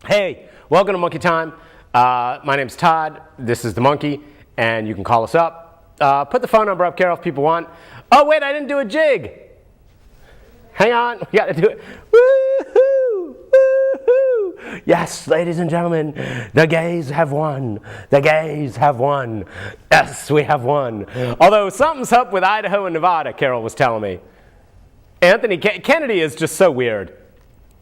Hey, welcome to Monkey Time. My name's Todd. This is the Monkey, and you can call us up. Put the phone number up, Carol, if people want. Oh, wait, I didn't do a jig. Hang on, we got to do it. Woo-hoo! Woo-hoo! Yes, ladies and gentlemen, the gays have won. The gays have won. Yes, we have won. Although something's up with Idaho and Nevada, Carol was telling me. Anthony Kennedy is just so weird.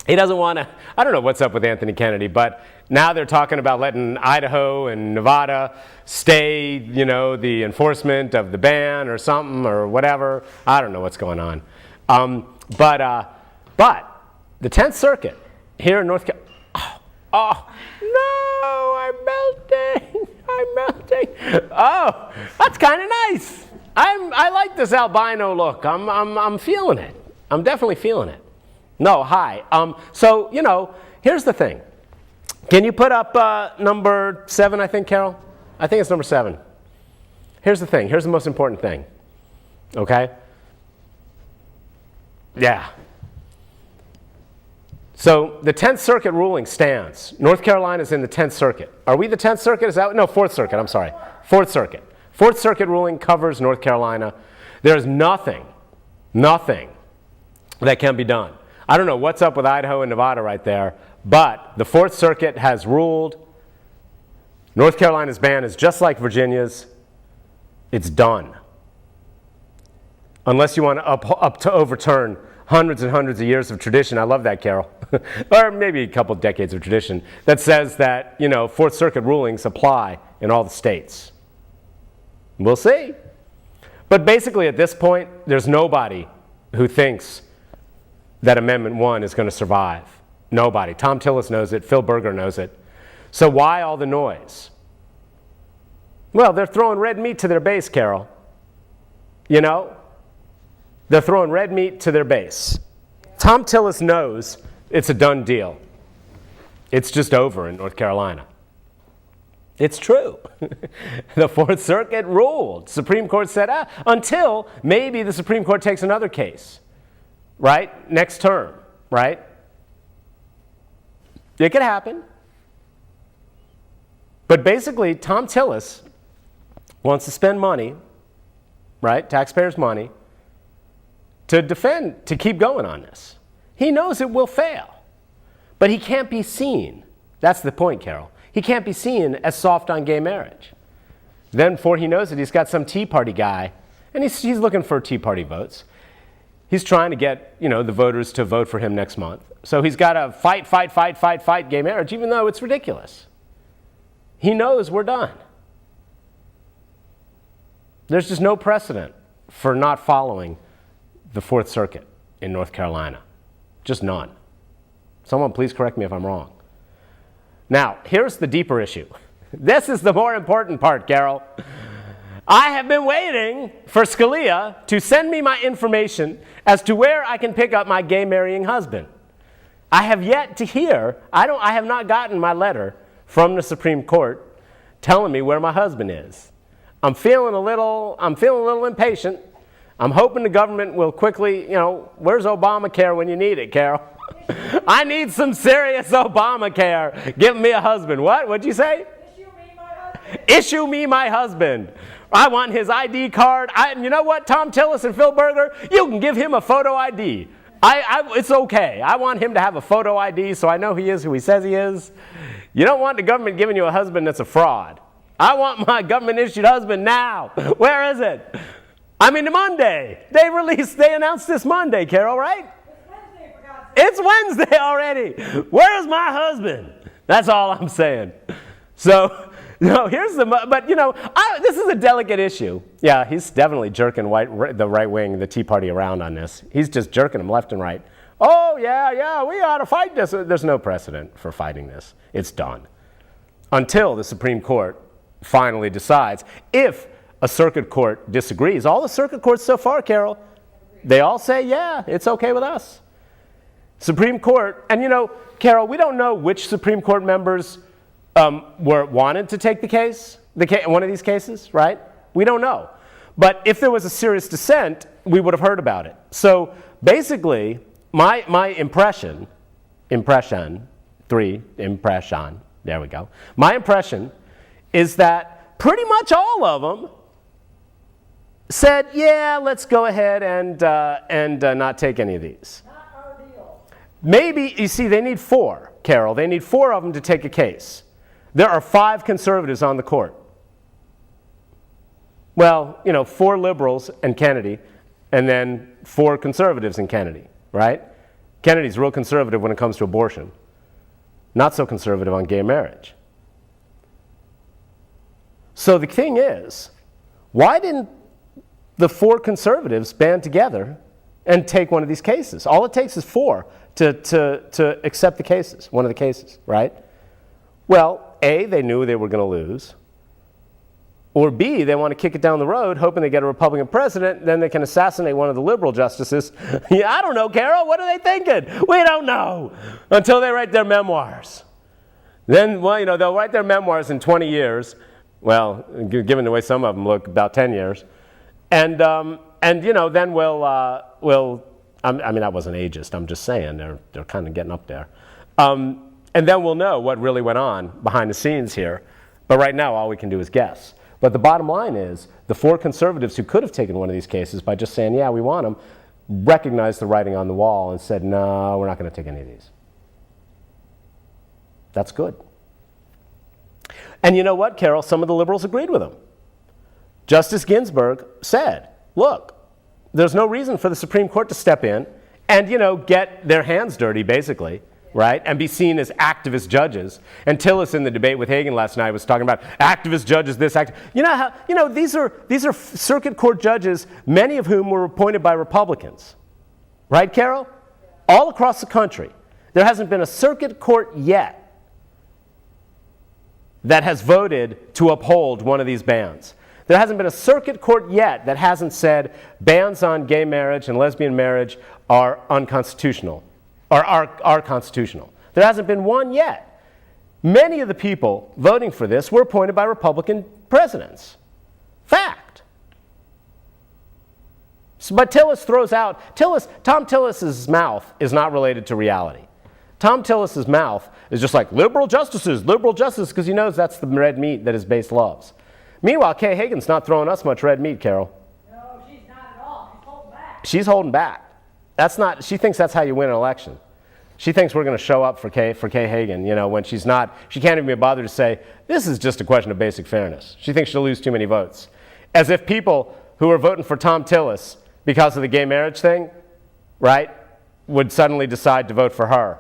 He doesn't want to, I don't know what's up with Anthony Kennedy, but now they're talking about letting Idaho and Nevada stay, the enforcement of the ban or something or whatever. I don't know what's going on. But the 10th Circuit here in North Carolina, I'm melting. Oh, that's kind of nice. I like this albino look. I'm feeling it. I'm definitely feeling it. No, hi. So, here's the thing. Can you put up number 7, I think, Carol? I think it's number 7. Here's the thing. Here's the most important thing. Okay? Yeah. So the 10th Circuit ruling stands. North Carolina's in the 10th Circuit. Are we the 10th Circuit? Is that? No, 4th Circuit. I'm sorry. 4th Circuit. 4th Circuit ruling covers North Carolina. There's nothing that can be done. I don't know what's up with Idaho and Nevada right there, but the 4th Circuit has ruled North Carolina's ban is just like Virginia's. It's done. Unless you want to overturn hundreds and hundreds of years of tradition. I love that, Carol. Or maybe a couple decades of tradition that says that, 4th Circuit rulings apply in all the states. We'll see. But basically at this point, there's nobody who thinks that Amendment 1 is going to survive. Nobody. Tom Tillis knows it. Phil Berger knows it. So why all the noise? Well, they're throwing red meat to their base, Carol. They're throwing red meat to their base. Tom Tillis knows it's a done deal. It's just over in North Carolina. It's true. The 4th Circuit ruled. Supreme Court said, until maybe the Supreme Court takes another case. Right? Next term, right? It could happen. But basically, Tom Tillis wants to spend money, right? Taxpayers' money, to keep going on this. He knows it will fail. But he can't be seen. That's the point, Carol. He can't be seen as soft on gay marriage. Then before he knows it, he's got some Tea Party guy, and he's looking for Tea Party votes. He's trying to get, the voters to vote for him next month. So he's got to fight gay marriage, even though it's ridiculous. He knows we're done. There's just no precedent for not following the 4th Circuit in North Carolina. Just none. Someone please correct me if I'm wrong. Now, here's the deeper issue. This is the more important part, Carol. I have been waiting for Scalia to send me my information as to where I can pick up my gay marrying husband. I have yet to hear, I have not gotten my letter from the Supreme Court telling me where my husband is. I'm feeling a little impatient. I'm hoping the government will quickly, where's Obamacare when you need it, Carol? I need some serious Obamacare. Give me a husband. What? What'd you say? Issue me my husband. Issue me my husband. I want his ID card. And you know what, Tom Tillis and Phil Berger? You can give him a photo ID. It's okay. I want him to have a photo ID so I know he is who he says he is. You don't want the government giving you a husband that's a fraud. I want my government-issued husband now. Where is it? Monday. They announced this Monday, Carol, right? It's Wednesday, for God's sake. It's Wednesday already. Where's my husband? That's all I'm saying. So, here's this is a delicate issue. Yeah, he's definitely jerking the right wing, the Tea Party around on this. He's just jerking them left and right. Oh, yeah, we ought to fight this. There's no precedent for fighting this. It's done. Until the Supreme Court finally decides. If a circuit court disagrees, all the circuit courts so far, Carol, they all say, yeah, it's okay with us. Supreme Court, and Carol, we don't know which Supreme Court members wanted to take the case, one of these cases, right? We don't know. But if there was a serious dissent, we would have heard about it. So basically, my impression, 3, impression. There we go. My impression is that pretty much all of them said, yeah, let's go ahead and not take any of these. Not our deal. Maybe, you see, they need 4, Carol. They need 4 of them to take a case. There are 5 conservatives on the court. Well, 4 liberals and Kennedy, and then 4 conservatives and Kennedy, right? Kennedy's real conservative when it comes to abortion. Not so conservative on gay marriage. So the thing is, why didn't the 4 conservatives band together and take one of these cases? All it takes is 4 to accept the cases, one of the cases, right? Well, A, they knew they were going to lose. Or B, they want to kick it down the road, hoping they get a Republican president, then they can assassinate one of the liberal justices. Yeah, I don't know, Carol. What are they thinking? We don't know until they write their memoirs. Then, well, they'll write their memoirs in 20 years. Well, given the way some of them look, about 10 years. And then we'll I mean, I wasn't ageist. I'm just saying they're kind of getting up there. And then we'll know what really went on behind the scenes here. But right now, all we can do is guess. But the bottom line is, the 4 conservatives who could have taken one of these cases by just saying, yeah, we want them, recognized the writing on the wall and said, no, we're not going to take any of these. That's good. And you know what, Carol? Some of the liberals agreed with him. Justice Ginsburg said, look, there's no reason for the Supreme Court to step in and, get their hands dirty, basically. Right? And be seen as activist judges. And Tillis in the debate with Hagan last night was talking about activist judges, this, these are circuit court judges, many of whom were appointed by Republicans. Right, Carol? All across the country. There hasn't been a circuit court yet that has voted to uphold one of these bans. There hasn't been a circuit court yet that hasn't said bans on gay marriage and lesbian marriage are unconstitutional. Or are constitutional. There hasn't been one yet. Many of the people voting for this were appointed by Republican presidents. Fact. But Tillis throws out, Tom Tillis's mouth is not related to reality. Tom Tillis's mouth is just like liberal justices, because he knows that's the red meat that his base loves. Meanwhile, Kay Hagan's not throwing us much red meat, Carol. No, she's not at all. She's holding back. She's holding back. She thinks that's how you win an election. She thinks we're going to show up for Kay Hagan, when she can't even be bothered to say, this is just a question of basic fairness. She thinks she'll lose too many votes. As if people who are voting for Tom Tillis because of the gay marriage thing, right, would suddenly decide to vote for her,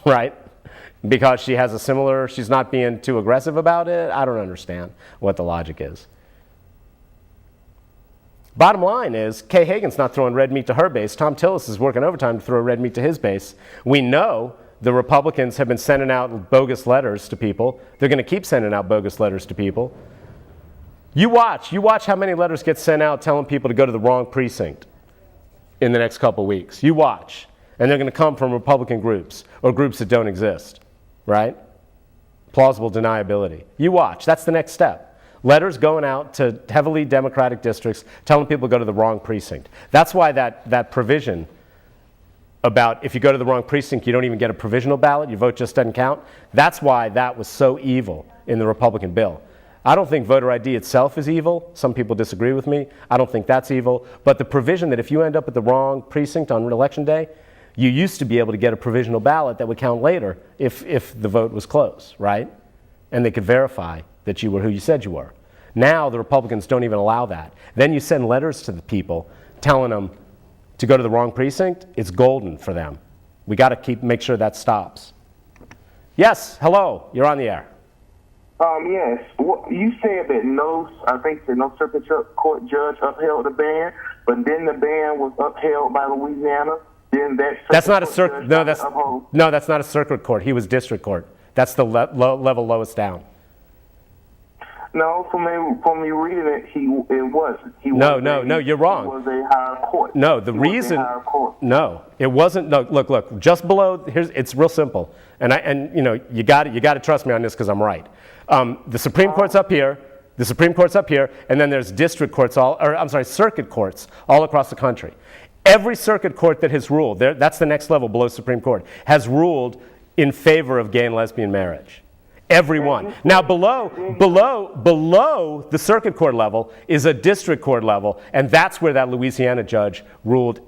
right? Because she has she's not being too aggressive about it. I don't understand what the logic is. Bottom line is, Kay Hagan's not throwing red meat to her base. Tom Tillis is working overtime to throw red meat to his base. We know the Republicans have been sending out bogus letters to people. They're going to keep sending out bogus letters to people. You watch how many letters get sent out telling people to go to the wrong precinct in the next couple weeks. You watch. And they're going to come from Republican groups or groups that don't exist, right? Plausible deniability. You watch. That's the next step. Letters going out to heavily Democratic districts telling people to go to the wrong precinct. That's why that provision about if you go to the wrong precinct, you don't even get a provisional ballot, your vote just doesn't count. That's why that was so evil in the Republican bill. I don't think voter ID itself is evil. Some people disagree with me. I don't think that's evil. But the provision that if you end up at the wrong precinct on election day, you used to be able to get a provisional ballot that would count later if the vote was close, right? And they could verify that you were who you said you were. Now the Republicans don't even allow that. Then you send letters to the people telling them to go to the wrong precinct. It's golden for them. We got to make sure that stops. Yes, hello, you're on the air. Yes. You said that no circuit court judge upheld the ban, but then the ban was upheld by Louisiana. Then that's not a circuit. No, that's not a circuit court. He was district court. That's the level lowest down. No, from me reading it, it wasn't. No, you're wrong. It was a higher court. No, no, it wasn't. No, look, just below. It's real simple, and you got to trust me on this because I'm right. The Supreme Court's up here. The Supreme Court's up here, and then there's circuit courts all across the country. Every circuit court that has ruled, that's the next level below Supreme Court, has ruled in favor of gay and lesbian marriage. Every one. Now below the circuit court level is a district court level, and that's where that Louisiana judge ruled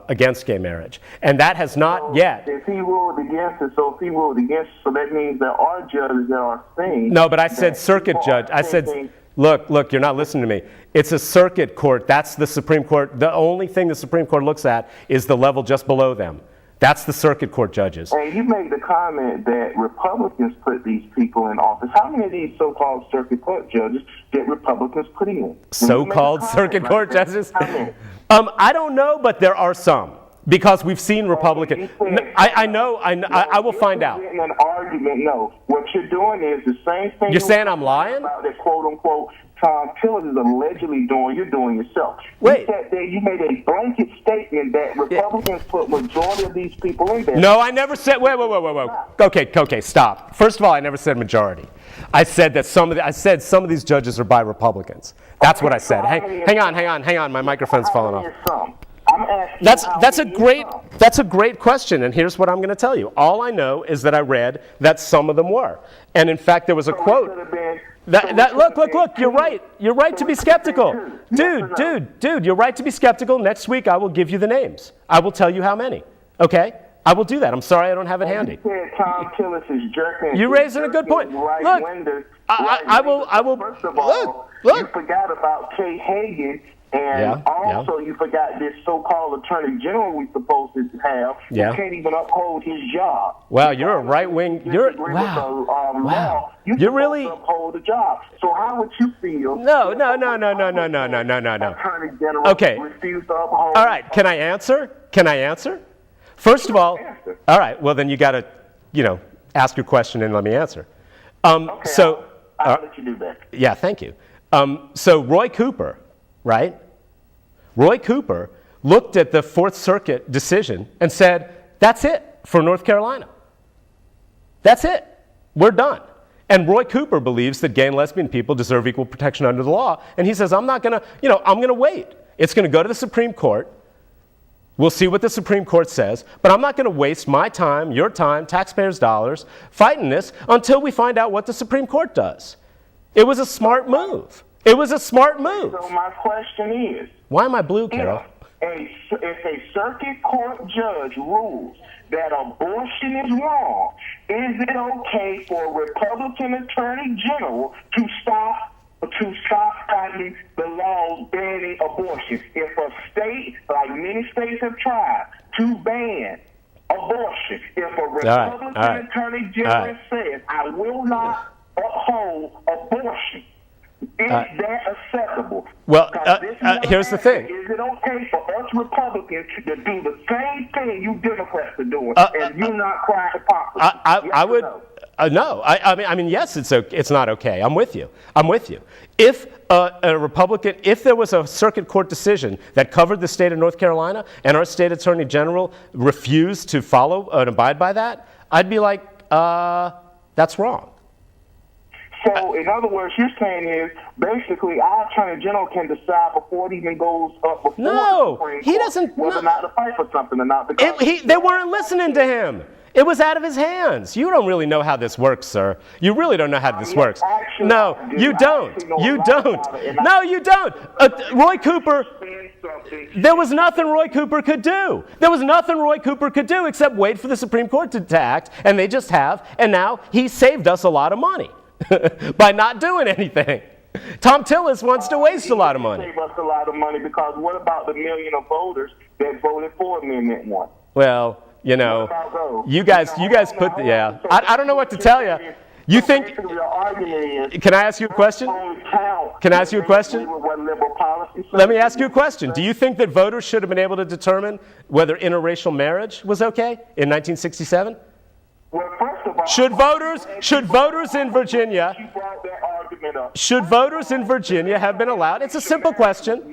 against gay marriage. And that has not yet. If he ruled against it, so that means there are judges that are saying. No, but I said circuit judge. I said, look, you're not listening to me. It's a circuit court. That's the Supreme Court. The only thing the Supreme Court looks at is the level just below them. That's the circuit court judges. And you made the comment that Republicans put these people in office. How many of these so-called circuit court judges did Republicans put in? So-called circuit court judges? I don't know, but there are some. Because we've seen Republicans. I know. I will find out. An argument, no. What you're doing is the same thing. You're saying I'm lying? About that quote-unquote Tom Tillis is allegedly doing, you're doing yourself. Wait. You made a blanket statement that Republicans put majority of these people in there. No, I never said. Wait. Okay, stop. First of all, I never said majority. I said that some of these judges are by Republicans. That's what I said. Hang on. My microphone's falling off. That's a great question, and here's what I'm going to tell you. All I know is that I read that some of them were, and in fact, there was a quote. Look, you're right. You're right to be skeptical. Dude, you're right to be skeptical. Next week, I will give you the names. I will tell you how many. Okay? I will do that. I'm sorry I don't have it handy. Tom Tillis is jerking. You're raising a good point. Look, I will. First of all, you forgot about Kay Hagan. And also, you forgot this so-called attorney general we're supposed to have who can't even uphold his job. Wow, you're a right-wing. Wow. You're really uphold the job. So how would you feel? No. Attorney general refused to uphold. All right. Can I answer? First of all right. Well, then you got to, ask your question and let me answer. I'll let you do that. Yeah. Thank you. So Roy Cooper. Right? Roy Cooper looked at the Fourth Circuit decision and said, that's it for North Carolina. That's it. We're done. And Roy Cooper believes that gay and lesbian people deserve equal protection under the law. And he says, I'm going to wait. It's going to go to the Supreme Court. We'll see what the Supreme Court says. But I'm not going to waste my time, your time, taxpayers' dollars fighting this until we find out what the Supreme Court does. It was a smart move. So my question is, why am I blue, Carol? If a circuit court judge rules that abortion is wrong, is it okay for a Republican attorney general to stop fighting the laws banning abortion? If a state, like many states have tried, to ban abortion, if a Republican attorney general says, I will not uphold abortion, is that acceptable? Well, here's the thing. Is it okay for us Republicans to do the same thing you Democrats are doing, and you not cry hypocrisy? I would. No. I mean, yes, it's not okay. I'm with you. If a Republican, if there was a circuit court decision that covered the state of North Carolina, and our state attorney general refused to follow and abide by that, I'd be like, that's wrong. So, in other words, you're saying is basically our attorney general can decide before it even goes up before the Supreme he doesn't. Court whether or not to fight for something or not. They weren't listening to him. It was out of his hands. You don't really know how this works, sir. You really don't know how this works. No, you don't. No, you don't. Roy Cooper. There was nothing Roy Cooper could do. Except wait for the Supreme Court to act, and they just have. And now he saved us a lot of money. By not doing anything. Tom Tillis wants to waste a lot of money. Save us a lot of money because what about the million of voters that voted for Amendment 1? Well, you guys put I don't know what to tell you. You think? Can I ask you a question? Let me ask you a question. Do you think that voters should have been able to determine whether interracial marriage was okay in 1967? Well, first of all, should voters in Virginia have been allowed? It's a simple question. It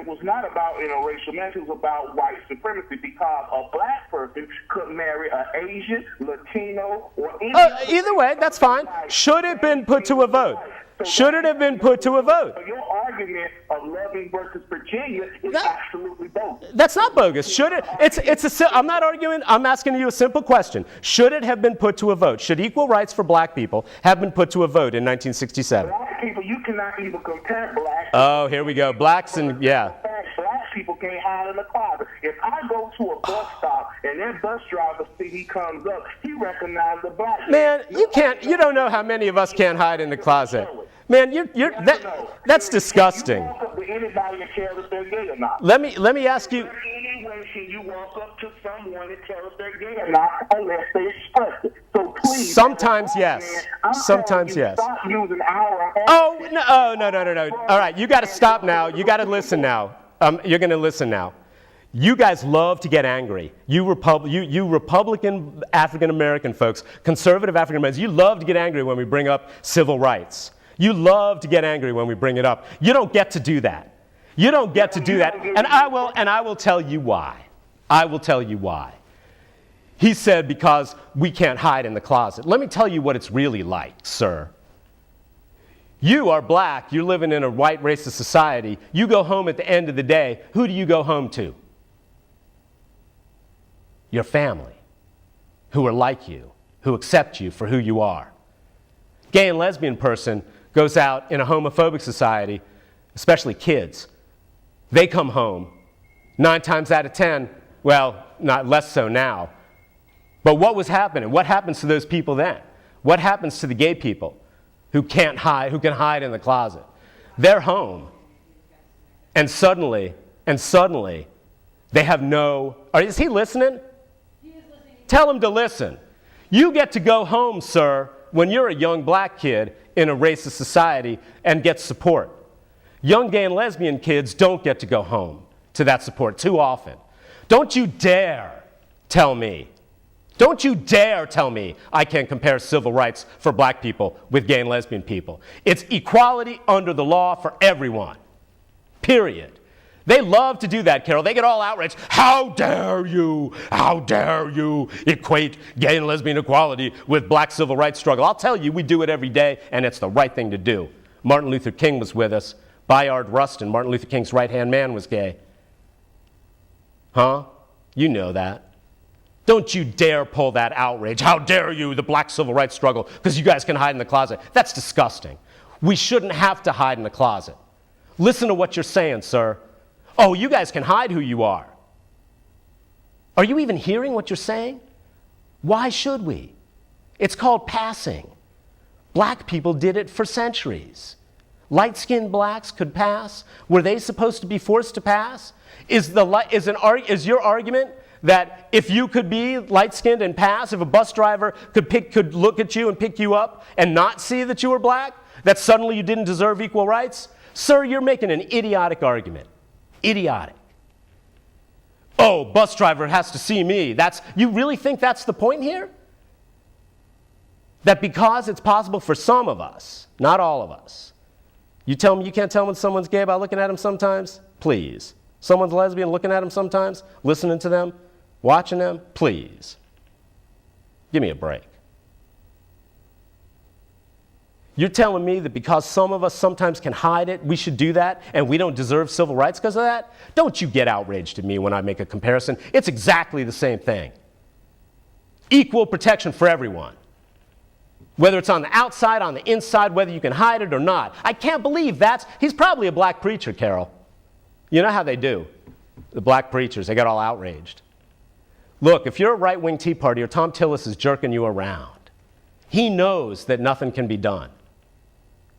was not about interracial marriage. It was about white supremacy because a black person could marry an Asian, Latino, or either way, that's fine. Should it have been put to a vote? Your argument of Loving versus Virginia is absolutely bogus. That's not bogus. Should it? I'm not arguing. I'm asking you a simple question. Should it have been put to a vote? Should equal rights for black people have been put to a vote in 1967? Black people, you cannot even compare blacks. Oh, here we go. Blacks and, yeah. Black people can't hide in the closet. If I go to a bus stop and that bus driver see he comes up, he recognizes the black man. You don't know how many of us can't hide in the closet. Man, that's disgusting. You walk up to anybody and tell if they're gay or not. Let me ask you. Any way can you walk up to someone and tell if they're gay or not unless they express it? So please. Sometimes yes. Sometimes yes. Stop using our. Oh no! Oh no! All right, you got to stop now. You got to listen now. You're going to listen now. You guys love to get angry. You Republican African American folks, conservative African Americans, you love to get angry when we bring up civil rights. You love to get angry when we bring it up. You don't get to do that. You don't get to do that. And I will tell you why. I will tell you why. He said because we can't hide in the closet. Let me tell you what it's really like, sir. You are black. You're living in a white racist society. You go home at the end of the day. Who do you go home to? Your family, who are like you, who accept you for who you are. Gay and lesbian person goes out in a homophobic society, especially kids. They come home 9 times out of 10, well, not less so now. But what was happening? What happens to those people then? What happens to the gay people who can't hide, who can hide in the closet? They're home. And suddenly, they have no, is he listening? He is listening. Tell him to listen. You get to go home, sir, when you're a young black kid in a racist society and get support. Young gay and lesbian kids don't get to go home to that support too often. Don't you dare tell me I can't compare civil rights for black people with gay and lesbian people. It's equality under the law for everyone, period. They love to do that, Carol. They get all outraged. How dare you equate gay and lesbian equality with black civil rights struggle? I'll tell you, we do it every day, and it's the right thing to do. Martin Luther King was with us. Bayard Rustin, Martin Luther King's right-hand man, was gay. Huh? You know that. Don't you dare pull that outrage. How dare you, the black civil rights struggle, because you guys can hide in the closet. That's disgusting. We shouldn't have to hide in the closet. Listen to what you're saying, sir. Oh, you guys can hide who you are. Are you even hearing what you're saying? Why should we? It's called passing. Black people did it for centuries. Light-skinned blacks could pass. Were they supposed to be forced to pass? Is your argument that if you could be light-skinned and pass, if a bus driver could look at you and pick you up and not see that you were black, that suddenly you didn't deserve equal rights? Sir, you're making an idiotic argument. Idiotic. Oh, bus driver has to see me. You really think that's the point here? That because it's possible for some of us, not all of us, you can't tell when someone's gay by looking at them sometimes? Please. Someone's lesbian, looking at them sometimes, listening to them, watching them? Please. Give me a break. You're telling me that because some of us sometimes can hide it, we should do that, and we don't deserve civil rights because of that? Don't you get outraged at me when I make a comparison. It's exactly the same thing. Equal protection for everyone. Whether it's on the outside, on the inside, whether you can hide it or not. I can't believe he's probably a black preacher, Carol. You know how they do. The black preachers, they get all outraged. Look, if you're a right-wing Tea Party or Tom Tillis is jerking you around, he knows that nothing can be done.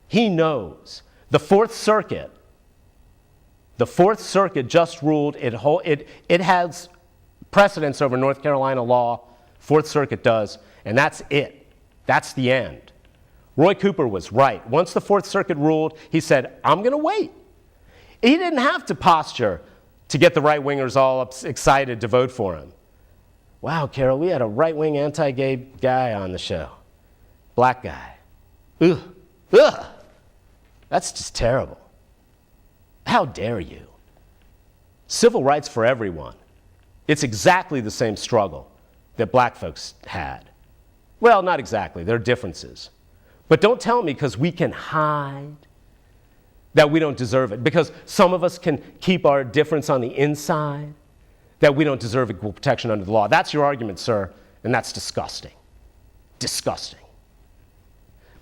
He knows. The Fourth Circuit just ruled it has precedence over North Carolina law. Fourth Circuit does, and that's it. That's the end. Roy Cooper was right. Once the Fourth Circuit ruled, he said, I'm going to wait. He didn't have to posture to get the right-wingers all excited to vote for him. Wow, Carol, we had a right-wing anti-gay guy on the show. Black guy. Ugh. Ugh. That's just terrible. How dare you? Civil rights for everyone. It's exactly the same struggle that black folks had. Well, not exactly. There are differences. But don't tell me because we can hide. that we don't deserve it, because some of us can keep our difference on the inside, that we don't deserve equal protection under the law. That's your argument, sir, and that's disgusting. Disgusting.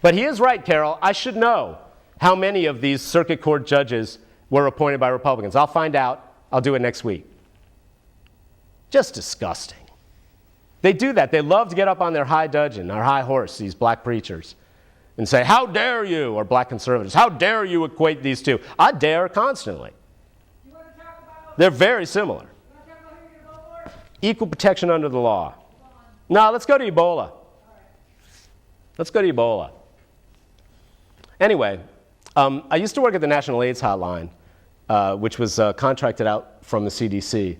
But he is right, Carol. I should know how many of these circuit court judges were appointed by Republicans. I'll find out. I'll do it next week. Just disgusting. They do that. They love to get up on their high dudgeon, our high horse, these black preachers, and say, how dare you, or black conservatives, how dare you equate these two? I dare constantly. You want to talk about, They're very similar. you want to talk about who you're going to vote for? Equal protection under the law. No, let's go to Ebola. Let's go to Ebola. Anyway, I used to work at the National AIDS Hotline, which was contracted out from the CDC.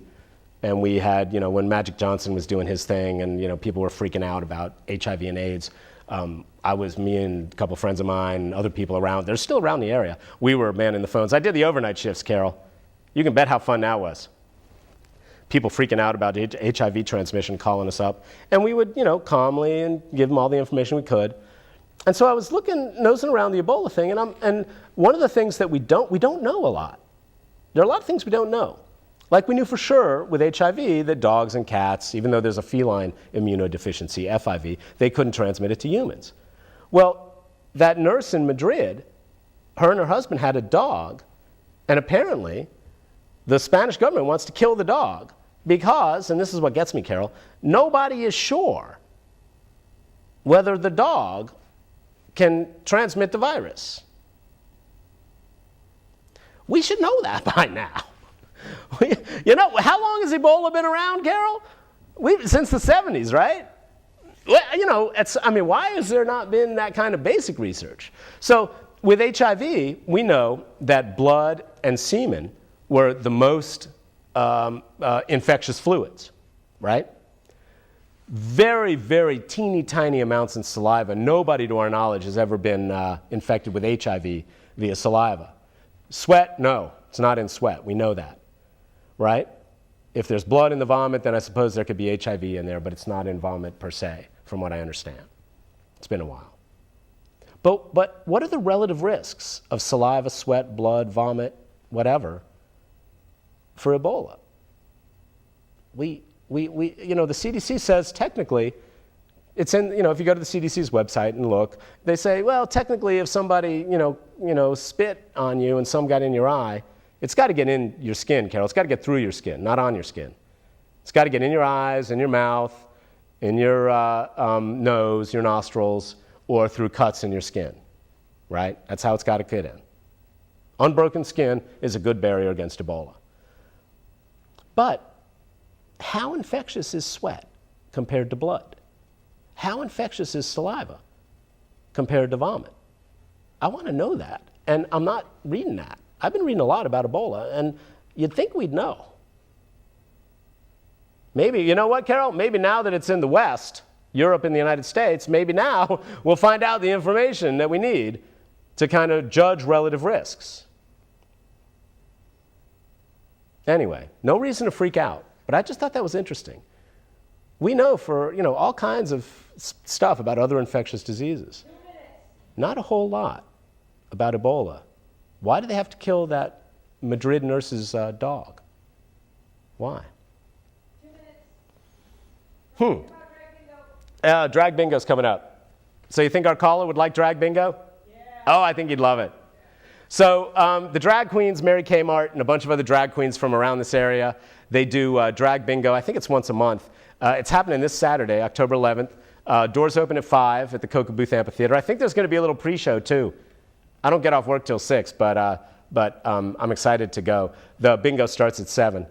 And we had, when Magic Johnson was doing his thing and, people were freaking out about HIV and AIDS, me and a couple friends of mine, other people around, they're still around the area. We were manning the phones. I did the overnight shifts, Carol. You can bet how fun that was. People freaking out about HIV transmission, calling us up. And we would, calmly and give them all the information we could. And so I was nosing around the Ebola thing, and one of the things that we don't know a lot. There are a lot of things we don't know. Like we knew for sure with HIV that dogs and cats, even though there's a feline immunodeficiency, FIV, they couldn't transmit it to humans. Well, that nurse in Madrid, her and her husband had a dog, and apparently the Spanish government wants to kill the dog because, and this is what gets me, Carol, nobody is sure whether the dog can transmit the virus. We should know that by now. How long has Ebola been around, Carol? Since the 70s, right? Well, why has there not been that kind of basic research? So with HIV, we know that blood and semen were the most infectious fluids, right? Very, very teeny tiny amounts in saliva. Nobody, to our knowledge, has ever been infected with HIV via saliva. Sweat, no, it's not in sweat. We know that. Right? If there's blood in the vomit, then I suppose there could be HIV in there, but it's not in vomit per se, from what I understand. It's been a while. But what are the relative risks of saliva, sweat, blood, vomit, whatever, for Ebola? The CDC says technically, it's in, if you go to the CDC's website and look, they say, well, technically if somebody, spit on you and some got in your eye, it's got to get in your skin, Carol. It's got to get through your skin, not on your skin. It's got to get in your eyes, in your mouth, in your nose, your nostrils, or through cuts in your skin, right? That's how it's got to get in. Unbroken skin is a good barrier against Ebola. But how infectious is sweat compared to blood? How infectious is saliva compared to vomit? I want to know that, and I'm not reading that. I've been reading a lot about Ebola, and you'd think we'd know. Maybe, you know what, Carol? Maybe now that it's in the West, Europe and the United States, maybe now we'll find out the information that we need to kind of judge relative risks. Anyway, no reason to freak out, but I just thought that was interesting. We know for, all kinds of stuff about other infectious diseases. Not a whole lot about Ebola. Why do they have to kill that Madrid nurse's dog? Why? 2 minutes. Drag bingo's coming up. So you think our caller would like drag bingo? Yeah. Oh, I think he'd love it. So the drag queens, Mary Kmart, and a bunch of other drag queens from around this area, they do drag bingo. I think it's once a month. It's happening this Saturday, October 11th. Doors open at 5 at the Booth Amphitheater. I think there's going to be a little pre-show, too. I don't get off work till 6, but I'm excited to go. The bingo starts at 7.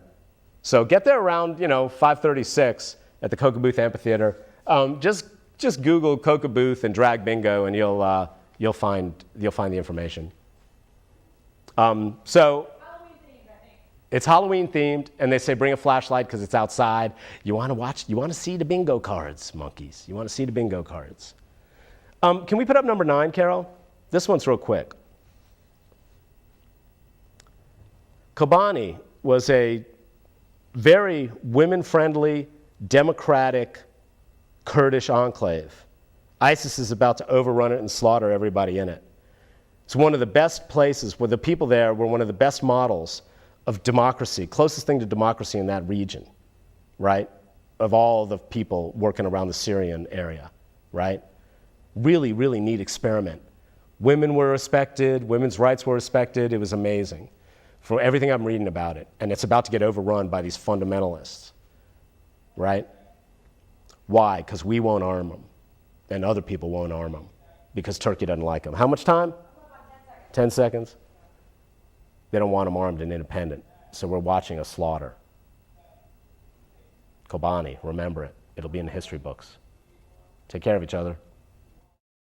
So get there around, 5:36 at the Booth Amphitheater. Just Google Booth and drag bingo, and you'll find the information. So Halloween themed, I think. it's Halloween themed, and they say bring a flashlight because it's outside. You want to see the bingo cards, monkeys. You want to see the bingo cards. Can we put up number 9, Carol? This one's real quick. Kobani was a very women-friendly, democratic Kurdish enclave. ISIS is about to overrun it and slaughter everybody in it. It's one of the best places where the people there were one of the best models of democracy, closest thing to democracy in that region, right? Of all the people working around the Syrian area, right? Really, really neat experiment. Women were respected, women's rights were respected. It was amazing for everything I'm reading about it. And it's about to get overrun by these fundamentalists, right? Why? Because we won't arm them, and other people won't arm them, because Turkey doesn't like them. How much time? 10 seconds. They don't want them armed and independent, so we're watching a slaughter. Kobani, remember it. It'll be in the history books. Take care of each other.